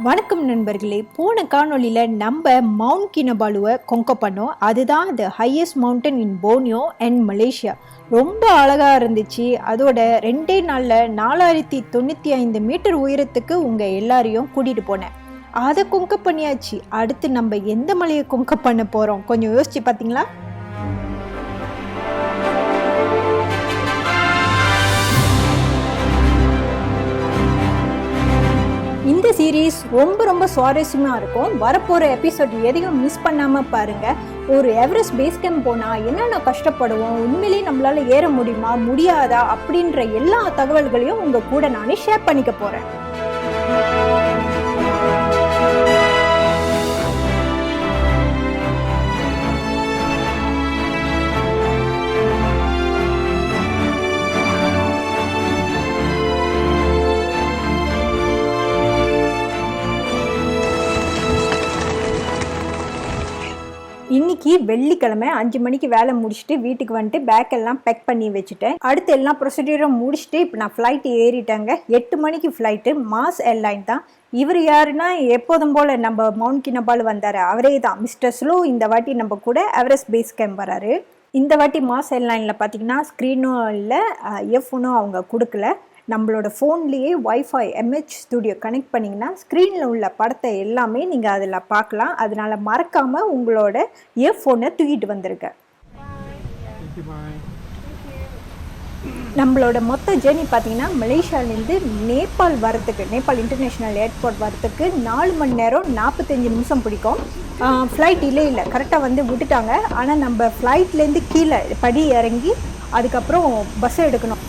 வணக்கம் நண்பர்களே. போன காணொலியில் நம்ம மவுண்ட் கினபாலுவை கொங்க பண்ணோம். அதுதான் the highest mountain in Borneo and Malaysia. ரொம்ப அழகாக இருந்துச்சு. அதோட 2 நாளில் 4095 மீட்டர் உயரத்துக்கு உங்கள் எல்லாரையும் கூட்டிகிட்டு போனேன். அதை கொங்க பண்ணியாச்சு. அடுத்து நம்ம எந்த மலையை கொங்க பண்ண போகிறோம் கொஞ்சம் யோசிச்சு பார்த்தீங்களா? இந்த சீரீஸ் ரொம்ப சுவாரஸ்யமாக இருக்கும். வரப்போகிற எபிசோட் எதையும் மிஸ் பண்ணாமல் பாருங்கள். ஒரு எவரெஸ்ட் பேஸ் கேம்ப் போனால் என்னென்ன கஷ்டப்படுவோம், உண்மையிலேயே நம்மளால் ஏற முடியுமா முடியாதா அப்படின்ற எல்லா தகவல்களையும் உங்கள் கூட நானே ஷேர் பண்ணிக்க போகிறேன். இன்னைக்கு வெள்ளிக்கிழமை 5 மணிக்கு வேலை முடிச்சுட்டு வீட்டுக்கு வந்துட்டு பேக் எல்லாம் பேக் பண்ணி வச்சுட்டேன். அடுத்து எல்லாம் ப்ரொசீஜரும் முடிச்சுட்டு இப்போ நான் ஃப்ளைட் ஏறிட்டாங்க. 8 மணிக்கு ஃப்ளைட்டு. மாஸ் ஏர்லைன் தான். இவர் யாருன்னா எப்போதும் போல் நம்ம மவுண்ட் கினபாலு வந்தார், அவரே தான் மிஸ்டர் ஸ்லோ. இந்த வாட்டி நம்ம கூட எவரெஸ்ட் பேஸ் கேம்ப் வராரு. இந்த வாட்டி மாஸ் ஏர்லைனில் பார்த்தீங்கன்னா ஸ்க்ரீனும் இல்லை, எஃப்னும் அவங்க கொடுக்கல. நம்மளோட ஃபோன்லேயே வைஃபை MH ஸ்டுடியோ கனெக்ட் பண்ணிங்கன்னா ஸ்க்ரீனில் உள்ள படத்தை எல்லாமே நீங்கள் அதில் பார்க்கலாம். அதனால் மறக்காமல் உங்களோட இயர்ஃபோனை தூக்கிட்டு வந்துருங்க. நம்மளோட மொத்த ஜேர்னி பார்த்தீங்கன்னா மலேசியாவிலேருந்து நேபாள் வரத்துக்கு, நேபாள் இன்டர்நேஷ்னல் ஏர்போர்ட் வரத்துக்கு 4 மணி நேரம் 45 நிமிஷம் பிடிக்கும். ஃப்ளைட் இல்லை கரெக்டாக வந்து விட்டுட்டாங்க. ஆனால் நம்ம ஃப்ளைட்லேருந்து கீழே படி இறங்கி அதுக்கப்புறம் பஸ் எடுக்கணும்.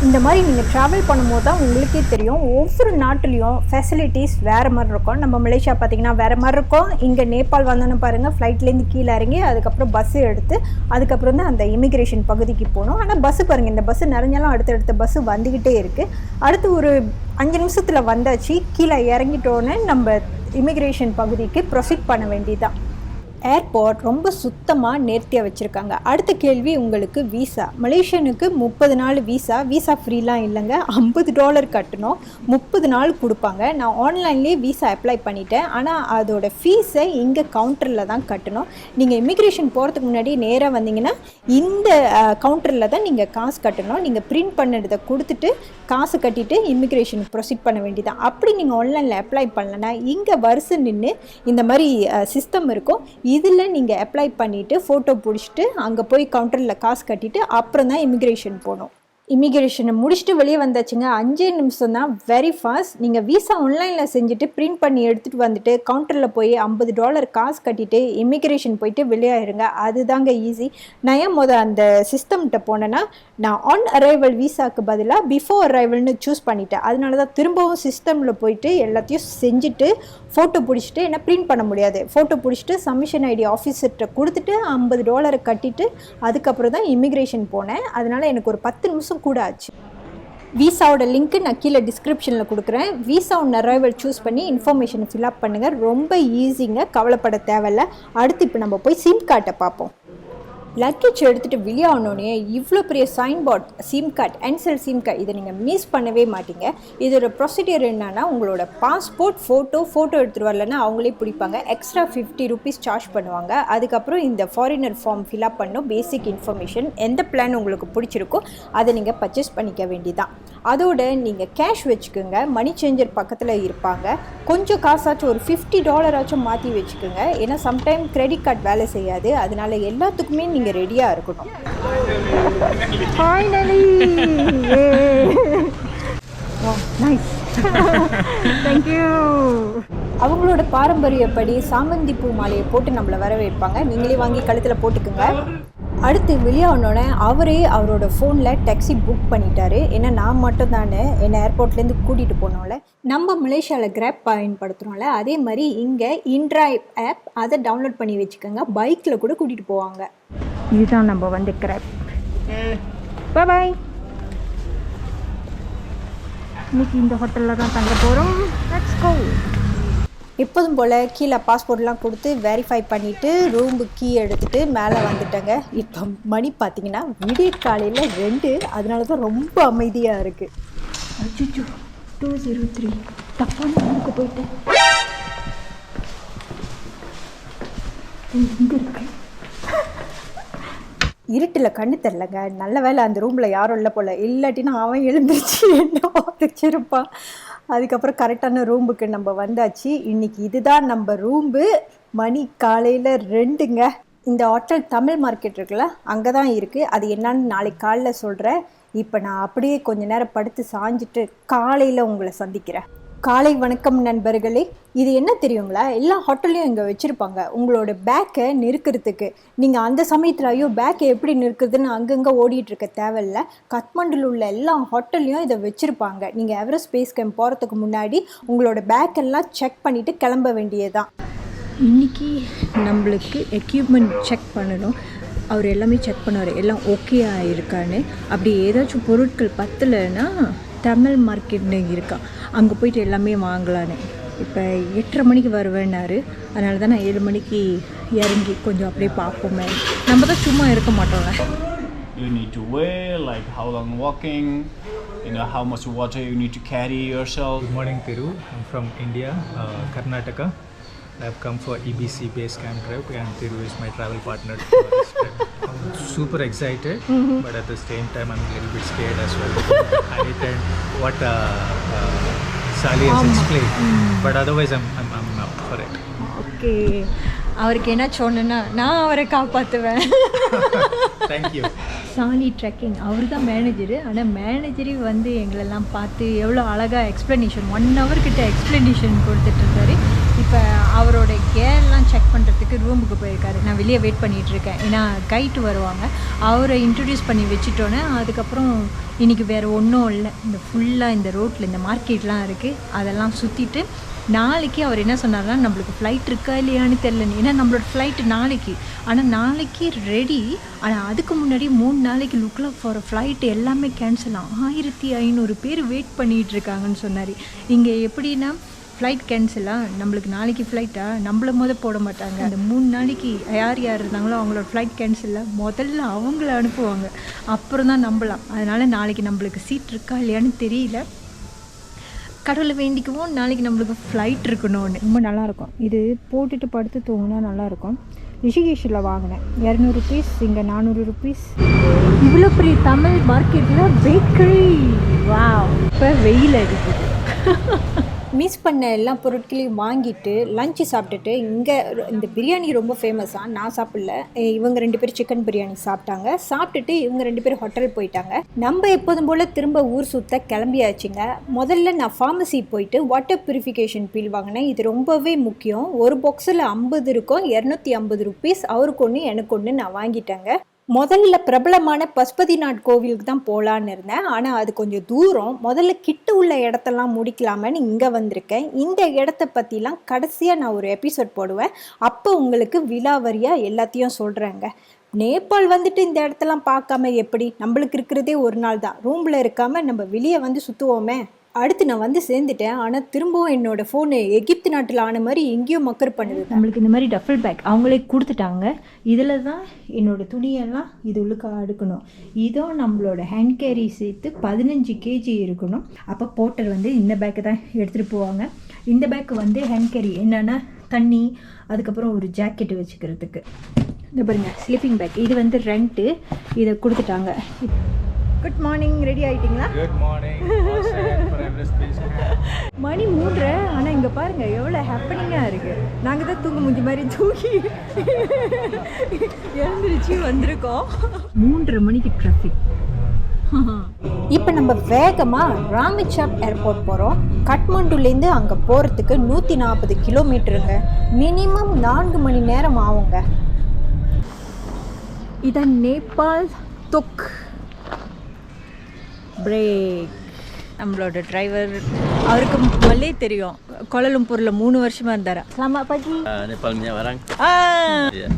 இந்த மாதிரி நீங்கள் ட்ராவல் பண்ணும்போது தான் உங்களுக்கே தெரியும், ஒவ்வொரு நாட்டிலையும் ஃபெசிலிட்டிஸ் வேறு மாதிரி இருக்கும். நம்ம மலேசியா பார்த்திங்கன்னா வேறு மாதிரி இருக்கும். இங்கே நேபாள் வந்தோன்னு பாருங்கள், ஃப்ளைட்லேருந்து கீழே இறங்கி அதுக்கப்புறம் பஸ்ஸு எடுத்து அதுக்கப்புறம் தான் அந்த இமிக்ரேஷன் பகுதிக்கு போகணும். ஆனால் பஸ்ஸு பாருங்கள், இந்த பஸ்ஸு நிறைஞ்சாலும் அடுத்தடுத்த பஸ்ஸு வந்துக்கிட்டே இருக்குது. அடுத்து ஒரு 5 நிமிஷத்தில் வந்தாச்சு. கீழே இறங்கிட்டோன்னே நம்ம இமிக்ரேஷன் பகுதிக்கு ப்ரொசீட் பண்ண வேண்டியதுதான். ஏர்போர்ட் ரொம்ப சுத்தமாக நேர்த்தியாக வச்சுருக்காங்க. அடுத்த கேள்வி உங்களுக்கு வீசா. மலேசியனுக்கு 30 நாள் வீசா ஃப்ரீலாம் இல்லைங்க. $50 கட்டணும். 30 நாள் கொடுப்பாங்க. நான் ஆன்லைன்லேயே வீசா அப்ளை பண்ணிட்டேன். ஆனால் அதோட ஃபீஸை இங்கே கவுண்டரில் தான் கட்டணும். நீங்கள் இமிக்ரேஷன் போகிறதுக்கு முன்னாடி நேராக வந்தீங்கன்னா இந்த கவுண்டரில் தான் நீங்கள் காசு கட்டணும். நீங்கள் பிரிண்ட் பண்ணினதை கொடுத்துட்டு காசு கட்டிட்டு இமிக்ரேஷன் ப்ரொசீட் பண்ண வேண்டியதான். அப்படி நீங்கள் ஆன்லைனில் அப்ளை பண்ணலன்னா இங்கே வருஷம் நின்று இந்த மாதிரி சிஸ்டம் இருக்கும். இதில் நீங்கள் அப்ளை பண்ணிவிட்டு ஃபோட்டோ பிடிச்சிட்டு அங்கே போய் கவுண்டரில் காசு கட்டிட்டு அப்புறம் தான் இமிக்ரேஷன் போகணும். இமிக்ரேஷனை முடிச்சுட்டு வெளியே வந்தாச்சுங்க. 5 நிமிஷம் தான், வெரி ஃபாஸ்ட். நீங்கள் வீசா ஆன்லைனில் செஞ்சுட்டு பிரிண்ட் பண்ணி எடுத்துகிட்டு வந்துட்டு கவுண்டரில் போய் $50 காசு கட்டிட்டு இமிக்ரேஷன் போயிட்டு வெளியாயிருங்க. அதுதாங்க ஈஸி. நான் ஏன் அந்த சிஸ்டம்கிட்ட போனேன்னா, நான் ஆன் அரைவல் வீசாவுக்கு பதிலாக பிஃபோர் அரைவல்னு சூஸ் பண்ணிட்டேன். அதனால தான் திரும்பவும் சிஸ்டமில் போயிட்டு எல்லாத்தையும் செஞ்சுட்டு ஃபோட்டோ பிடிச்சிட்டு, ஏன்னா பிரிண்ட் பண்ண முடியாது, ஃபோட்டோ பிடிச்சிட்டு சப்மிஷன் ஐடி ஆஃபீஸர்கிட்ட கொடுத்துட்டு $50 கட்டிட்டு அதுக்கப்புறம் தான் இமிக்ரேஷன் போனேன். அதனால் எனக்கு ஒரு 10 நிமிஷம் கூட ஆச்சு. வீசாவோட லிங்க்கு நான் கீழே டிஸ்கிரிப்ஷனில் கொடுக்குறேன். வீசா ஒன் அரைவல் சூஸ் பண்ணி இன்ஃபர்மேஷனை ஃபில்அப் பண்ணுங்கள். ரொம்ப ஈஸிங்க, கவலைப்பட தேவையில்ல. அடுத்து இப்போ நம்ம போய் சிம் கார்டை பார்ப்போம். லக்கேஜ் எடுத்துகிட்டு வெளியாகணுன்னே இவ்வளோ பெரிய sign board, SIM card, Ncell SIM card, இதை நீங்கள் மிஸ் பண்ணவே மாட்டீங்க. இதோட ப்ரொசீடியர் என்னன்னா, உங்களோட பாஸ்போர்ட் ஃபோட்டோ எடுத்துகிட்டு வரலன்னா அவங்களே பிடிப்பாங்க. எக்ஸ்ட்ரா $50 சார்ஜ் பண்ணுவாங்க. அதுக்கப்புறம் இந்த ஃபாரினர் ஃபார்ம் ஃபில்அப் பண்ணும். பேசிக் இன்ஃபர்மேஷன், எந்த பிளான் உங்களுக்கு பிடிச்சிருக்கோ அதை நீங்கள் பர்ச்சேஸ் பண்ணிக்க வேண்டியதான். அதோட நீங்கள் கேஷ் வச்சுக்கோங்க. மணி சேஞ்சர் பக்கத்தில் இருப்பாங்க. கொஞ்சம் காசாச்சும் ஒரு $50 மாற்றி வச்சுக்கோங்க. ஏன்னா சம்டைம் கிரெடிட் கார்டு வேலை செய்யாது. அதனால எல்லாத்துக்குமே நீங்கள் ரெடியாக இருக்கணும். Finally nice, thank you. அவங்களோட பாரம்பரியப்படி சாமந்தி பூ மாலையை போட்டு நம்மளை வரவேற்பாங்க. நீங்களே வாங்கி கழுத்தில் போட்டுக்குங்க. அடுத்து வெளியானோடனே அவரோட ஃபோனில் டாக்ஸி புக் பண்ணிட்டாரு. ஏன்னா நான் மட்டும் தானே என்னை ஏர்போர்ட்லேருந்து கூட்டிகிட்டு போனோம்ல. நம்ம மலேசியாவில் கிராப் பயன்படுத்துகிறோம்ல, அதே மாதிரி இங்கே இன்ட்ராய் ஆப், அதை டவுன்லோட் பண்ணி வச்சுக்கோங்க. பைக்கில் கூட கூட்டிகிட்டு போவாங்க. இதுதான் நம்ம வந்து கிராப். பாய். இன்னைக்கு இந்த ஹோட்டலில் தான் தங்க போகிறோம். Let's go. எப்போதும் போல் கீழே பாஸ்போர்ட்லாம் கொடுத்து வெரிஃபை பண்ணிவிட்டு ரூம்பு கீ எடுத்துகிட்டு மேலே வந்துட்டேங்க. இப்போ மணி பார்த்திங்கன்னா விடிய காலையில் 2, அதனால தான் ரொம்ப அமைதியாக இருக்குது. அச்சோ 2:03 தப்பான ரூமுக்கு போயிட்டேன். இங்கே இருக்கு. இருட்டில் கண்ணு தெரிலங்க. நல்ல வேலை அந்த ரூமில் யாரும் இல்லை போல், இல்லாட்டினா அவன் எழுந்திரிச்சு என்ன வச்சுருப்பான். அதுக்கப்புறம் கரெக்டான ரூமுக்கு நம்ம வந்தாச்சு. இன்றைக்கி இதுதான் நம்ம ரூம்பு. மணி காலையில் 2ங்க. இந்த ஹோட்டல் தமிழ் மார்க்கெட் இருக்குல்ல, அங்கே தான் இருக்குது. அது என்னான்னு நாளைக்கு காலைல சொல்கிறேன். இப்போ நான் அப்படியே கொஞ்ச நேரம் படுத்து சாஞ்சிட்டு காலையில் உங்களை சந்திக்கிறேன். காலை வணக்கம் நண்பர்களே. இது என்ன தெரியுங்களா, எல்லா ஹோட்டல்லையும் இங்கே வச்சுருப்பாங்க உங்களோட பேக்கை நிறுக்கிறதுக்கு. நீங்கள் அந்த சமயத்தில் ஐயோ பேக்கை எப்படி நிறுக்கிறதுன்னு அங்கங்கே ஓடிட்டுருக்க தேவையில்ல. கத்மண்டில் உள்ள எல்லா ஹோட்டல்லையும் இதை வச்சுருப்பாங்க. நீங்கள் எவரெஸ்ட் பேஸ் கேம்ப் போகிறதுக்கு முன்னாடி உங்களோட பேக்கெல்லாம் செக் பண்ணிவிட்டு கிளம்ப வேண்டியதுதான். இன்றைக்கி நம்மளுக்கு எக்யூப்மெண்ட் செக் பண்ணணும். அவர் எல்லாமே செக் பண்ணுவார், எல்லாம் ஓகே ஆகிருக்கான்னு. அப்படி ஏதாச்சும் பொருட்கள் பத்தலைன்னா தமிழ் மார்க்கெட்னு இருக்கா, அங்கே போயிட்டு எல்லாமே வாங்கலான்னு. இப்போ 8:30 மணிக்கு வருவேன்னாரு. அதனால தான் நான் 7 மணிக்கு இறங்கி கொஞ்சம் அப்படியே பார்ப்போமே. நம்ம தான் சும்மா இருக்க மாட்டோம்ல. You need to weigh, like how long walking, how much water you need to carry yourself. Good morning, Thiru. I'm from India, Karnataka. I've come for EBC base camp trip, and Thiru is my travel partner for this trip. I'm super excited, but at the same time I'm a little bit scared as well. I attend what Sally has explained, but otherwise I'm up for it. Okay, அவருக்கு என்ன சொன்னேன்னா நான் அவரை காப்பாற்றுவேன். Thank you. சாலி trekking அவர் தான் manager. ஆனால் மேனேஜரே வந்து எங்களெல்லாம் பார்த்து எவ்வளோ அழகாக எக்ஸ்ப்ளனேஷன் 1 hour கிட்ட எக்ஸ்ப்ளனேஷன் கொடுத்துட்ருக்காரு. இப்போ அவரோட கேர்லாம் செக் பண்ணுறதுக்கு ரூமுக்கு போயிருக்காரு. நான் வெளியே வெயிட் பண்ணிகிட்ருக்கேன், ஏன்னா கைட்டு வருவாங்க. அவரை இன்ட்ரடியூஸ் பண்ணி வச்சுட்டோன்னே அதுக்கப்புறம் இன்றைக்கி வேறு ஒன்றும் இல்லை. இந்த ஃபுல்லாக இந்த ரோட்டில் இந்த மார்க்கெட்லாம் இருக்குது, அதெல்லாம் சுற்றிட்டு நாளைக்கு அவர் என்ன சொன்னார்னா, நம்மளுக்கு ஃப்ளைட் இருக்கா இல்லையான்னு தெரிலன்னு. ஏன்னா நம்மளோட ஃப்ளைட்டு நாளைக்கு, ஆனால் நாளைக்கு ரெடி. ஆனால் அதுக்கு முன்னாடி 3 நாளைக்கு லுக்கில் ஃபார் ஃப்ளைட்டு எல்லாமே கேன்சல் ஆகும். 1500 பேர் வெயிட் பண்ணிகிட்ருக்காங்கன்னு சொன்னார். இங்கே எப்படின்னா ஃப்ளைட் கேன்சலாக, நம்மளுக்கு நாளைக்கு ஃப்ளைட்டாக நம்மள போட மாட்டாங்க. அந்த 3 நாளைக்கு யார் இருந்தாங்களோ அவங்களோட ஃப்ளைட் கேன்சலில் முதல்ல அவங்கள அனுப்புவாங்க, அப்புறம் தான் நம்பலாம். அதனால் நாளைக்கு நம்மளுக்கு சீட் இருக்கா இல்லையான்னு தெரியல. கடவுளை வேண்டிக்குவோம் நாளைக்கு நம்மளுக்கு ஃப்ளைட் இருக்கணும்னு. ரொம்ப நல்லாயிருக்கும் இது, போட்டுட்டு படுத்து தூங்கினா நல்லாயிருக்கும். ரிஷிகேஷில் வாங்கினேன் 200 rupees, இங்கே 400 rupees. இவ்வளோ பெரிய தமிழ் மார்க்கெட்டில் பேக்கரி. வாவ், இப்போ வெயில் அடிக்குது. மிஸ் பண்ண எல்லா பொருட்களையும் வாங்கிட்டு லஞ்சு சாப்பிட்டுட்டு, இங்கே இந்த பிரியாணி ரொம்ப ஃபேமஸாக, நான் சாப்பிடல. இவங்க 2 பேர் சிக்கன் பிரியாணி சாப்பிட்டாங்க. சாப்பிட்டுட்டு இவங்க 2 பேர் ஹோட்டல் போயிட்டாங்க. நம்ம எப்போதும் போல் திரும்ப ஊர் சுற்ற கிளம்பியாச்சுங்க. முதல்ல நான் ஃபார்மசி போயிட்டு வாட்டர் பியூரிஃபிகேஷன் பில் வாங்கினேன். இது ரொம்பவே முக்கியம். ஒரு பாக்ஸில் 50 இருக்கும், 250 rupees. அவருக்கு ஒன்று எனக்கு ஒன்று நான் வாங்கிட்டேங்க. முதல்ல பிரபலமான பசுபதிநாத் கோவிலுக்கு தான் போகலான்னு இருந்தேன், ஆனால் அது கொஞ்சம் தூரம். முதல்ல கிட்ட உள்ள இடத்தெல்லாம் முடிக்கலாமேன்னு இங்கே வந்திருக்கேன். இந்த இடத்த பற்றிலாம் கடைசியாக நான் ஒரு எபிசோட் போடுவேன், அப்போ உங்களுக்கு விலாவரியாக எல்லாத்தையும் சொல்கிறேங்க. நேபாள் வந்துட்டு இந்த இடத்தெல்லாம் பார்க்காம எப்படி? நம்மளுக்கு இருக்கிறதே ஒரு நாள் தான். ரூமில் இருக்காமல் நம்ம வெளியே வந்து சுற்றுவோமே. அடுத்து நான் வந்து சேர்ந்துட்டேன், ஆனால் திரும்பவும் என்னோடய ஃபோனு எகிப்து நாட்டில் ஆன மாதிரி எங்கேயோ மக்கர் பண்ணுது. நம்மளுக்கு இந்த மாதிரி டஃபல் பேக் அவங்களே கொடுத்துட்டாங்க. இதில் தான் என்னோடய துணியெல்லாம் இது உள்ளுக்க அடுக்கணும். இதோ நம்மளோட ஹேண்ட் கேரி சேர்த்து 15 kg இருக்கணும். அப்போ போர்ட்டர் வந்து இந்த பேக்கை தான் எடுத்துகிட்டு போவாங்க. இந்த பேக்கு வந்து ஹேண்ட் கேரி என்னென்னா தண்ணி, அதுக்கப்புறம் ஒரு ஜாக்கெட்டு வச்சுக்கிறதுக்கு. இந்த பாருங்க ஸ்லீப்பிங் பேக், இது வந்து ரெண்ட்டு, இதை கொடுத்துட்டாங்க. குட் மார்னிங், ரெடி ஆகிட்டிங்களா? Good morning. மணி 3:30, ஆனால் இங்கே பாருங்கள் எவ்வளோ ஹேப்பனிங்காக இருக்குது. நாங்கள் தான் தூங்க முடிஞ்ச மாதிரி தூங்கி எழுந்திரிச்சு வந்திருக்கோம். 3:30 மணிக்கு டிராஃபிக். இப்போ நம்ம வேகமாக ராமேஸ்வரம் ஏர்போர்ட் போகிறோம். கட்மாண்டுலேருந்து அங்கே போகிறதுக்கு 140 கிலோமீட்டருங்க. மினிமம் 4 மணி நேரம் ஆகுங்க. இதான் நேபாள் தொக் பிரேக். நம்மளோட டிரைவர், அவருக்கு மல்லே தெரியும், கோலாலம்பூரில் 3 வருஷமாக இருந்தாரா. Selamat pagi. Nepal punya orang.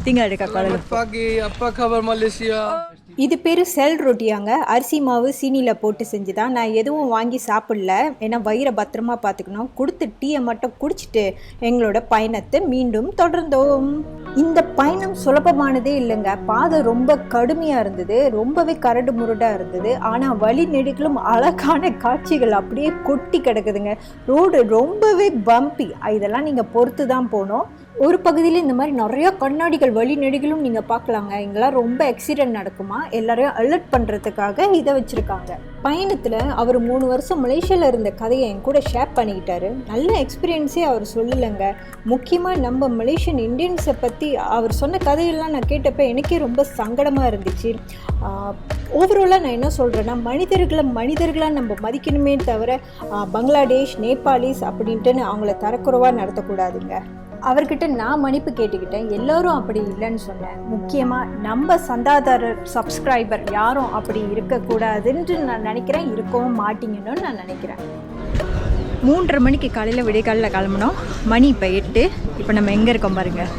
Tinggal dekat Kuala Lumpur. Selamat pagi, apa kabar Malaysia? இது பேர் செல் ரொட்டியாங்க. அரிசி மாவு சீனியில் போட்டு செஞ்சு தான். நான் எதுவும் வாங்கி சாப்பிடல, ஏன்னா வயிறை பத்திரமா பார்த்துக்கணும். கொடுத்த டீயை மட்டும் குடிச்சிட்டு எங்களோட பயணத்தை மீண்டும் தொடர்ந்தோம். இந்த பயணம் சுலபமானதே இல்லைங்க. பாதை ரொம்ப கடுமையாக இருந்தது, ரொம்பவே கரடு முரடாக இருந்தது. ஆனால் வழி நெடுகிலும் அழகான காட்சிகள் அப்படியே கொட்டி கிடக்குதுங்க. ரோடு ரொம்பவே பம்பி, இதெல்லாம் நீங்கள் பொறுத்து தான் போகணும். ஒரு பகுதியில் இந்த மாதிரி நிறைய கண்ணாடிகள் வழி நெடுகிலும் நீங்கள் பார்க்கலாங்க. இங்கெல்லாம் ரொம்ப ஆக்சிடென்ட் நடக்குமா, எல்லாரையும் அலர்ட் பண்ணுறதுக்காக இதை வச்சுருக்காங்க. பயணத்தில் அவர் 3 வருஷம் மலேசியாவில் இருந்த கதையை என் கூட ஷேர் பண்ணிக்கிட்டாரு. நல்ல எக்ஸ்பீரியன்ஸே அவர் சொல்லலைங்க. முக்கியமாக நம்ம மலேசியன் இந்தியன்ஸை பற்றி அவர் சொன்ன கதையெல்லாம் நான் கேட்டப்போ எனக்கே ரொம்ப சங்கடமாக இருந்துச்சு. ஓவராலாக நான் என்ன சொல்கிறேன்னா, மனிதர்களாக நம்ம மதிக்கணுமே தவிர பங்களாதேஷ், நேபாளிஸ் அப்படின்ட்டு அவங்கள தரக்குறைவாக நடத்தக்கூடாதுங்க. அவர்கிட்ட நான் மன்னிப்பு கேட்டுக்கிட்டேன். எல்லோரும் அப்படி இல்லைன்னு சொன்னேன். முக்கியமாக நம்ம சந்தாதாரர் சப்ஸ்கிரைபர் யாரும் அப்படி இருக்கக்கூடாதுன்னு நான் நினைக்கிறேன். இருக்கவும் மாட்டீங்கன்னு நான் நினைக்கிறேன். 3:30 மணிக்கு காலையில் விடைக்காலில் கிளம்புனோம். மணி இப்போ 8. இப்போ நம்ம எங்கே இருக்கோம் பாருங்கள்,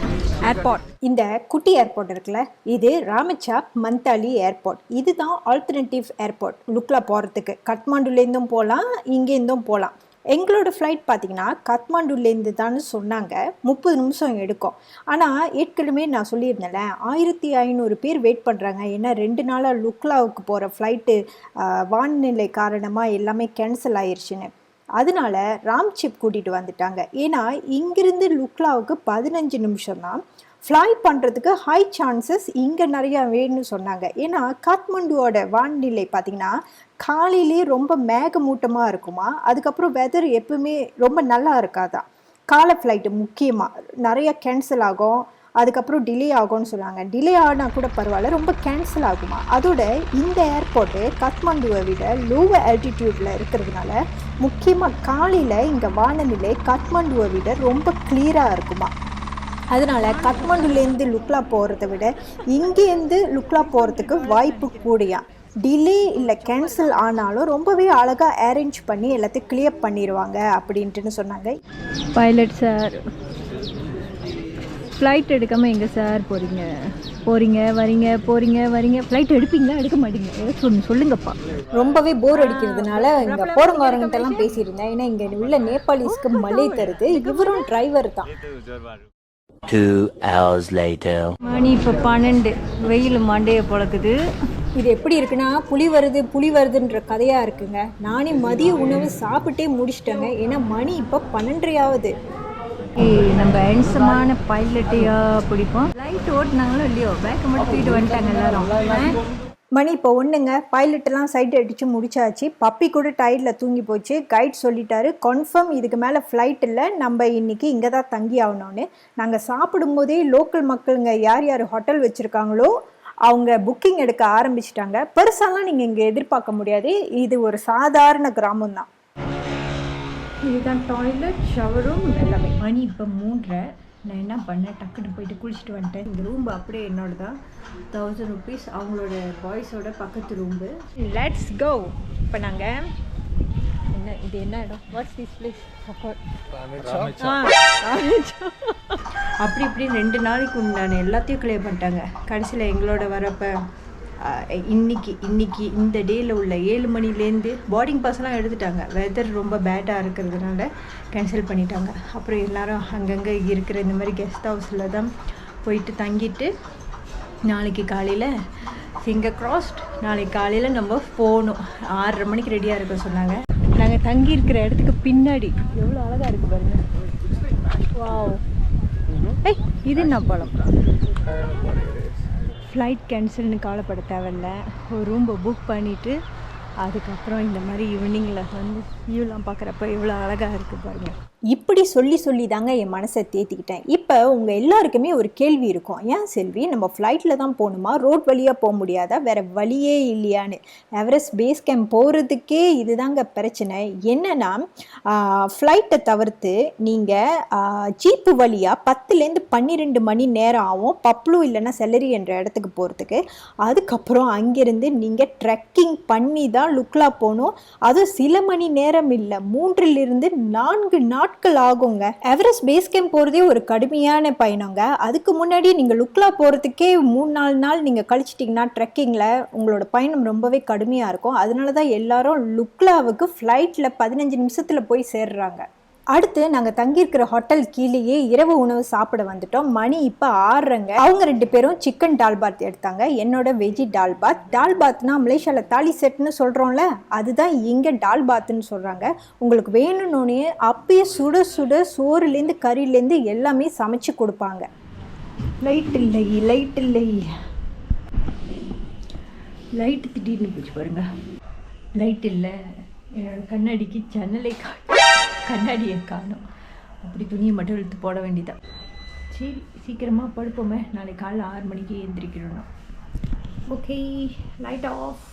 ஏர்போர்ட். இந்த குட்டி ஏர்போர்ட் இருக்குல்ல, இது ராமச்சாப் மந்தாலி ஏர்போர்ட். இதுதான் ஆல்டர்னேட்டிவ் ஏர்போர்ட் லுக்லா போகிறதுக்கு. கட்மாண்டுலேருந்தும் போகலாம், இங்கேருந்தும் போகலாம். எங்களோட ஃப்ளைட் பார்த்திங்கன்னா காத்மாண்டுலேருந்து தான் சொன்னாங்க. 30 நிமிஷம் எடுக்கும். ஆனால் ஏற்கனவே நான் சொல்லியிருந்தேன்ல, 1500 பேர் வெயிட் பண்ணுறாங்க. ஏன்னா 2 நாளாக லுக்லாவுக்கு போகிற ஃப்ளைட்டு வானிலை காரணமாக எல்லாமே கேன்சல் ஆயிடுச்சுன்னு. அதனால ராம்சிப் கூட்டிகிட்டு வந்துட்டாங்க. ஏன்னா இங்கிருந்து லுக்லாவுக்கு 15 நிமிஷம் தான். ஃப்ளை பண்ணுறதுக்கு ஹை சான்சஸ் இங்கே நிறையா வேணும்னு சொன்னாங்க. ஏன்னா காத்மண்டுவோட வானிலை பார்த்திங்கன்னா காலையிலே ரொம்ப மேகமூட்டமாக இருக்குமா. அதுக்கப்புறம் வெதர் எப்பவுமே ரொம்ப நல்லா இருக்காதான். காலை ஃப்ளைட்டு முக்கியமாக நிறையா கேன்சல் ஆகும், அதுக்கப்புறம் டிலே ஆகும்னு சொன்னாங்க. டிலே ஆனால் கூட பரவாயில்ல, ரொம்ப கேன்சல் ஆகுமா. அதோட இந்த ஏர்போர்ட்டு காத்மாண்டுவை விட லோவர் ஆல்டிடியூடில் இருக்கிறதுனால முக்கியமாக காலையில் இங்கே வானநிலை காத்மாண்டுவை விட ரொம்ப கிளியராக இருக்குமா. அதனால் காத்மாண்டுலேருந்து லுக்லா போகிறத விட இங்கேருந்து லுக்லா போகிறதுக்கு வாய்ப்பு கூடியா. டிலே இல்லை கேன்சல் ஆனாலும் ரொம்பவே அழகாக அரேஞ்ச் பண்ணி எல்லாத்தையும் கிளியர் பண்ணிடுவாங்க அப்படின்ட்டுன்னு சொன்னாங்க. பைலட் சார், ஃப்ளைட் எடுக்காமல் எங்கே சார் போகிறீங்க வரீங்க ஃப்ளைட் எடுப்பீங்களா எடுக்க மாட்டீங்க, ஏதாச்சும் சொல்லுங்கப்பா. ரொம்பவே போர் அடிக்கிறதுனால இங்கே போகிறவங்க வரங்கிட்டெல்லாம் பேசியிருந்தேன். ஏன்னா இங்கே உள்ள நேபாளிஸ்க்கு மலை தருது. இவரும் டிரைவர் தான். 2 hours later. மணி இப்போ 12. வெயில் மண்டையை பொழக்குது. இது எப்படி இருக்குன்னா, புலி வருதுன்ற கதையாக இருக்குங்க. நானே மதிய உணவு சாப்பிட்டே முடிச்சிட்டேங்க. ஏன்னா மணி இப்போ 12:30 ஆகுது. நம்ம ஹேண்ட்ஸமான பைலட்டையா பிடிப்போம். லைட் ஓட்டினாங்களோ இல்லையோ, பேக்கை மட்டும் தூக்கிட்டு வந்துட்டாங்க எல்லாரும். மணி இப்போ 1ங்க. பைலட்டெல்லாம் சைட் அடித்து முடிச்சாச்சு. பப்பி கூட டயரில் தூங்கி போச்சு. கைட் சொல்லிட்டாரு, கன்ஃபார்ம் இதுக்கு மேலே ஃப்ளைட் இல்லை, நம்ம இன்றைக்கி இங்கே தான் தங்கி ஆகணும்னு. நாங்கள் சாப்பிடும்போதே லோக்கல் மக்களுங்க யார் ஹோட்டல் வச்சுருக்காங்களோ அவங்க புக்கிங் எடுக்க ஆரம்பிச்சிட்டாங்க. பெருசாலாம் நீங்கள் இங்கே எதிர்பார்க்க முடியாது. இது ஒரு சாதாரண கிராமம் தான். இதுதான் டாய்லெட், ஷவரும் எல்லாமே. மணி இப்போ 3:30. நான் என்ன பண்ணேன், டக்குன்னு போயிட்டு குளிச்சுட்டு வந்துட்டேன். இந்த ரூம் அப்படியே என்னோட தான். 1000 rupees அவங்களோட பாய்ஸோட பக்கத்து ரூம்பு. Let's go. இப்போ நாங்கள் இது என்ன இடம், வாட்ஸ் திஸ் பிளேஸ்? அப்படி இப்படி 2 நாளைக்கு உண்டான எல்லாத்தையும் கிளியர் பண்ணிட்டாங்க. கடைசியில் எங்களோட வரப்போ இன்னைக்கு இந்த டேயில் உள்ள 7 மணிலேருந்து போர்டிங் பாஸ்லாம் எடுத்துட்டாங்க. வெதர் ரொம்ப பேட்டாக இருக்கிறதுனால கேன்சல் பண்ணிட்டாங்க. அப்புறம் எல்லோரும் அங்கங்கே இருக்கிற இந்த மாதிரி கெஸ்ட் ஹவுஸில் தான் போயிட்டு தங்கிட்டு நாளைக்கு காலையில் ஃபிங்கர் கிராஸ்ட், நாளைக்கு காலையில் நம்ம போகணும். 6:30 மணிக்கு ரெடியாக இருக்க சொன்னாங்க. நாங்கள் தங்கி இருக்கிற இடத்துக்கு பின்னாடி எவ்வளோ அழகாக இருக்குது பாருங்கள். வாவ், இது என்ன பழம். ஃப்ளைட் கேன்சல்னு கவலைப்பட தேவையில்ல. ஒரு ரூம்பை புக் பண்ணிவிட்டு அதுக்கப்புறம் இந்த மாதிரி ஈவினிங்கில் வந்து வியூலாம் பார்க்குறப்ப எவ்வளோ அழகாக இருக்குது பாருங்கள். இப்படி சொல்லி தாங்க என் மனசை தேத்திக்கிட்டேன். இப்போ உங்கள் எல்லாருக்குமே ஒரு கேள்வி இருக்கும், ஏன் செல்வி நம்ம ஃப்ளைட்டில் தான் போகணுமா, ரோட் வழியாக போக முடியாதா, வேறு வழியே இல்லையான்னு. எவரெஸ்ட் பேஸ் கேம்ப் போகிறதுக்கே இதுதாங்க பிரச்சனை. என்னென்னா ஃப்ளைட்டை தவிர்த்து நீங்கள் ஜீப்பு வழியாக 10லேருந்து 12 மணி நேரம் ஆகும் பப்ளூ இல்லைன்னா செல்லரி என்ற இடத்துக்கு போகிறதுக்கு. அதுக்கப்புறம் அங்கேருந்து நீங்கள் ட்ரெக்கிங் பண்ணி தான் தான் லுக்லா போகணும். அது சில மணி நேரம் இல்லை, 3-4 நாட்கள் ஆகுங்க. எவரெஸ்ட் பேஸ் கேம்ப் போகிறதே ஒரு கடுமையான பயணங்க. அதுக்கு முன்னாடி நீங்கள் லுக்லா போகிறதுக்கே 3-4 நாள் நீங்கள் கழிச்சிட்டிங்கன்னா ட்ரெக்கிங்கில் உங்களோட பயணம் ரொம்பவே கடுமையாக இருக்கும். அதனால தான் எல்லாரும் லுக்லாவுக்கு ஃப்ளைட்டில் 15 நிமிஷத்தில் போய் சேர்றாங்க. அடுத்து நாங்கள் தங்கியிருக்கிற ஹோட்டல் கீழேயே இரவு உணவு சாப்பிட வந்துட்டோம். மணி இப்போ 6:30ங்க. அவங்க 2 பேரும் சிக்கன் டால்பாத் எடுத்தாங்க, என்னோட வெஜ்ஜி டால்பாத். டால்பாத்னா மலேசியாவில் தாலி செட்னு சொல்கிறோம்ல, அதுதான் இங்கே டால்பாத்துன்னு சொல்கிறாங்க. உங்களுக்கு வேணும்னே அப்பயே சுட சுட சோறுலேருந்து கறிலேருந்து எல்லாமே சமைச்சு கொடுப்பாங்க. லைட் இல்லை, லைட்டு திடீர்னு போச்சு பாருங்க. லைட் இல்லை, என்னோட கண்ணாடிக்கு கண்ணாடியை காணும். அப்படி துணியை மட்டும் இழுத்து போட வேண்டியதான். சரி, சீக்கிரமாக படுப்போமே, நாளைக்கு காலைல 6 மணிக்கு எழுந்திரிக்கணும். Okay, light off.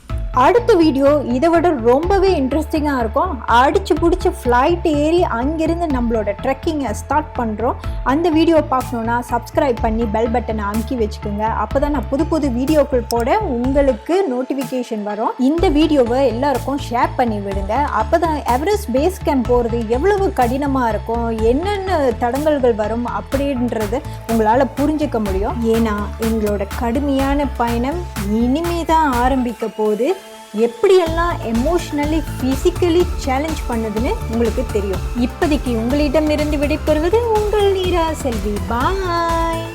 அடுத்த வீடியோ இதை விட ரொம்பவே இன்ட்ரெஸ்டிங்காக இருக்கும். அடிச்சு பிடிச்சி ஃப்ளைட் ஏறி அங்கேருந்து நம்மளோட ட்ரெக்கிங்கை ஸ்டார்ட் பண்ணுறோம். அந்த வீடியோ பார்க்கணுன்னா சப்ஸ்கிரைப் பண்ணி பெல் பட்டனை அமுக்கி வச்சுக்கோங்க. அப்போ தான் நான் புது புது வீடியோக்கள் போட உங்களுக்கு நோட்டிஃபிகேஷன் வரும். இந்த வீடியோவை எல்லாருக்கும் ஷேர் பண்ணி விடுங்க. அப்போ தான் எவரெஸ்ட் பேஸ் கேம்ப் போகிறது எவ்வளவு கடினமாக இருக்கும், என்னென்ன தடங்கல்கள் வரும் அப்படின்றது உங்களால் புரிஞ்சுக்க முடியும். ஏன்னா எங்களோட கடுமையான பயணம் இனிமே தான் ஆரம்பிக்க போகுது. எப்படியெல்லாம் எமோஷ்னலி ஃபிசிக்கலி சேலஞ்ச் பண்ணுதுன்னு உங்களுக்கு தெரியும். இப்போதைக்கு உங்களிடமிருந்து விடைபெறுவது உங்கள் நீரா செல்வி. பாய்.